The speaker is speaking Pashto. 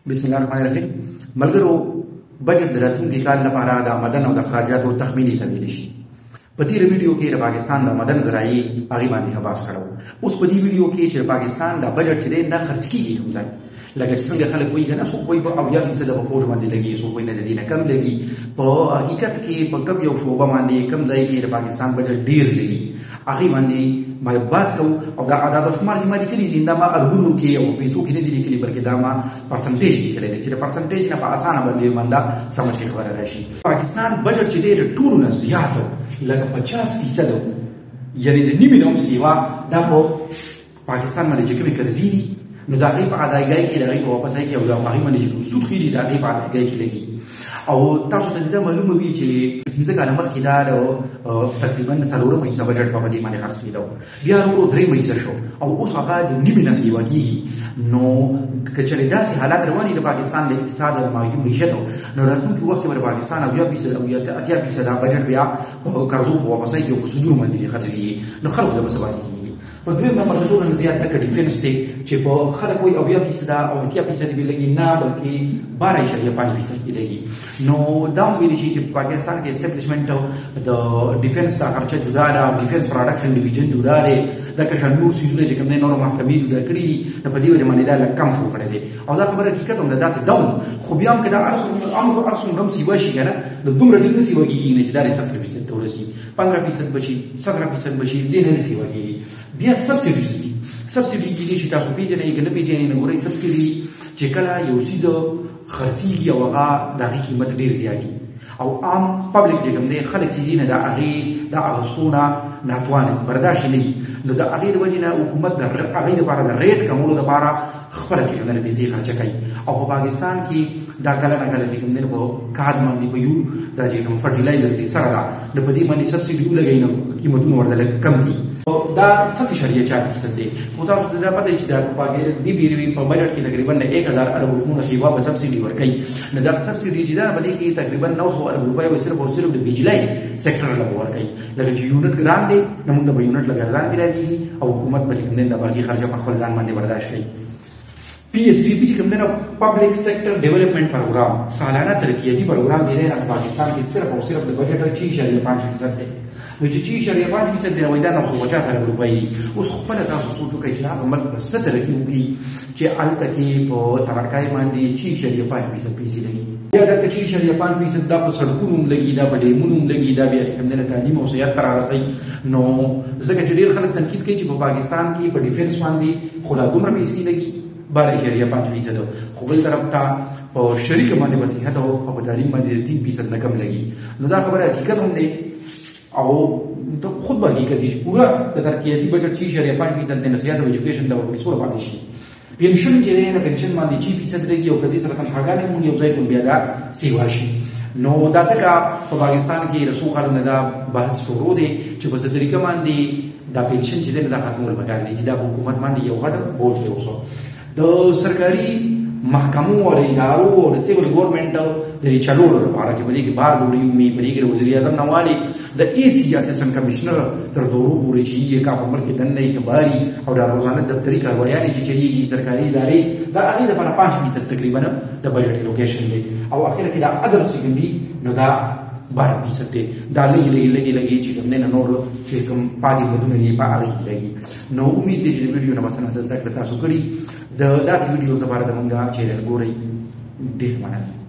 بسم الله الرحمن الرحیم ملګرو بجټ د راتلونکي کال لپاره د آمدن او د اخراجاتو تخمینی تمویل شي. په تیر ویډیو کې د پاکستان د آمدن ذرایع هغه باندې بحث کړو. اوس په دې ویډیو کې چې پاکستان د بجټ چې نه خرج کیږي کوم ځای لکه څنګه خلک وایي کنه څوک وایي په 80% په فوج باندې لګي، څوک وایي نه د دې نه کم لګي. په حقیقت کې په کوم یو شوبه باندې کم ځای کې د پاکستان بجټ ډیر لګي هغه باندې ما بحث کوو او دا عدد شمار چې ما لیکلي دي دا ما ارګونو کې او پیسو کې نه دي لیکلي بلکې دا ما پرسنټیج لیکلی دی چې د پرسنټیج نه په اسانه باندې باندې سمجھ کې خبره راشي. پاکستان بجټ چې دی د ټولو نه زیات لکه 50% یعنی د نیمې نه هم سیوا دا په پاکستان باندې چې کومې قرضې دي نو د هغې په ادایګۍ کې د هغې په واپسۍ کې او د هغې باندې چې کوم سود خېږي د هغې په ادایګۍ کې لګي. او تاسو ته دا معلومه وي چې 15 کاله مخکې دا د تقریبا 4 حصه بجټ په دې باندې خرڅ کېده، بیا ورو 3 حصه شو او اوس هغه د نیمې نه سیوا کېږي. نو که چېرې داسې حالات روان دي د پاکستان د اقتصاد او معیشت نو راتلونکي وخت کې به د پاکستان 80% او 80% دا بجټ بیا په قرضو په واپسۍ کې او په سودونو باندې خرڅ کېږي. نو خلکو ته به څه پاتې کېږي. په دویم نمبر د ټولو نه زیات لکه ډیفنس دی چې په خلک وایي 80% او 80% به لګي، نه بلکې 12.5% کې لګي. نو دا هم ویلی شي چې په پاکستان کې اسټابلیشمنټ د ډیفنس دا خرچه جدا ده، ډیفنس پروډکشن ډیویژن جدا دی، لکه شنور سیزونه چې کوم دی نورو محکمې جدا کړي دي نو په دې وجه باندې دا لږ کم شو کړی دی. او دا خبره حقیقت هم ده داسې ډاون خو بیا هم که دا هر څومره هم سیوا شي که نه نو دومره ډېر نه سیوا کېږي نه چې دا 70% ته ورسي، 15% بشي، 17% بشي، دې نه سیوا کېږي. بیا سبسیډیز دي. سبسیډي کېدای شي تاسو پیژنئ که نه پیژنئ نو ګورئ سبسیډي چې کله یو څیز خرڅېږي او هغه د هغې قیمت ډېر زیات او عام پبلک چې کوم دی خلک چې دي نه د هغې د اخیستو نه ناتوانه برداشت نه وي نو د هغې د وجې نه حکومت د هغې دپاره د ریټ کمولو دپاره خپله چې کوم دی پیسې خرچه کوي. او په پاکستان کې دا کله نه کله چې کوم دی په کار باندې په یو دا چې کوم فرټیلایزر دی سره ده نو په دې باندې سبسیډي ولګوي نو قیمتونه ورته لږ کم دي. دا 7.4% دی. خو تاسو ته دا پته چې دا دې بیروي په بجټ کې تقریبا 1000 ارب روپونه سیوا په سبسیډي ورکوي. نو دا سبسیډي چې دا په دې کې تقریبا 900 ارب روپۍ صرف او صرف د بجلی سېکټر له ورکوي. لکه چې یونټ ګران دی نو موږ به یونټ لګا ځان ملایږي او حکومت به کوم د باقي خرچه په خپل ځان باندې برداشت کوي. PSDP چې کوم دی پبلک سېکټر ډیولپمنٹ پروګرام سالانه ترقیاتي پروګرام دی نه پاکستان کې صرف او صرف د بجټ 6.5% دی. نو چې 6.5% دی وای دا 950 ارب روپۍ دي. اوس خپل تاسو سوچ وکړئ چې هغه ملک په څه ترقي وکړي چې هلته کې په ترقۍ باندې 6.5% پیسې لګي. یا دا 6.5% دا په سړکونو هم لګي، دا په ډیمونو هم لګي، دا بیا کوم دی تعلیم او صحت ته رارسوي. نو ځکه چې ډېر خلک تنقید کوي چې په پاکستان کې په ډیفنس باندې خو لا دومره پیسې لګي 12.5%، خو بل طرف ته په شریکه باندې په صحت او په تعلیم باندې 3% نه کم لګي. نو دا خبره حقیقت هم دی او ته خود به حقیقت دی پورا د ترقیاتي بجټ 6.5% د نصیحت او ایجوکیشن د پیسو پاتې شي. پنشن چې دی نه پنشن باندې 6% لګي او کدي سره تنخواګانې مونږ یو ځای کوم بیا دا سیوا شي. نو دا ځکه په پاکستان کې رسو کارونه دا بحث شروع دی چې په څه طریقه باندې دا پنشن چې دی دا ختمول پکار دی چې دا حکومت باندې یو غټ بوج دی. اوس د سرکاري محکمو او ادارو او د سیول ګورنمنت د چلولو لپاره چې په دې کې بار ګوري مې په دې کې وزیر اعظم نوالي د AC اسسټنټ کمشنر تر دورو پورې چې یې کا په ملک کې دنده کې باري او د روزانه دفتري کاروایانې چې چلیږي سرکاري ادارې دا هغې لپاره 5% تقریبا د بجټ الوکیشن دی او اخر کې دا ادر سیکنډري نو دا 12% دی. دا لګي چې کوم نه نور چې کوم پاتې مدونه یې په هغې کې لګي. نو امید دی چې د ویډیو نه مثلا زده کړه تاسو کړي د داسې ویډیو لپاره زموږ چینل ګورئ. ډېر مننه.